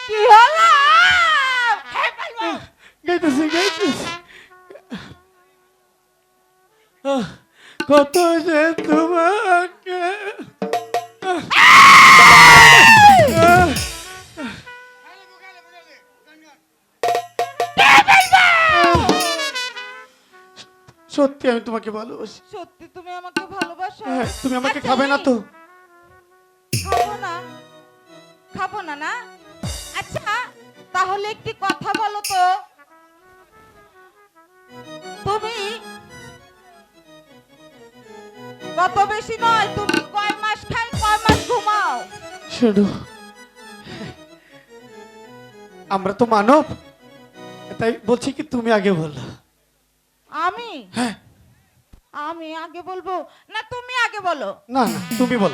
কি হলো? খেয়ে ফেলবো। গাইতেছি গাইতেছি কত যে তোমাকে খেয়ে ফেলবো। সত্যি আমি তোমাকে ভালোবাসি। সত্যি তুমি আমাকে ভালোবাসো? হ্যাঁ, তুমি আমাকে আচ্ছা, খাবে না তো? খাবো না, খাবো না না। আচ্ছা তাহলে একটি কথা বলো তো, তুমি কত বেশি নয়, তুমি কয় মাস খাই কয় মাস ঘুমাও? শোনো, আমরা তো মানব, তাই বলছি কি তুমি আগে বলো। আমি হ্যাঁ। আমি আগে বলবো না তুমি আগে বলো? না না, তুমি বলো।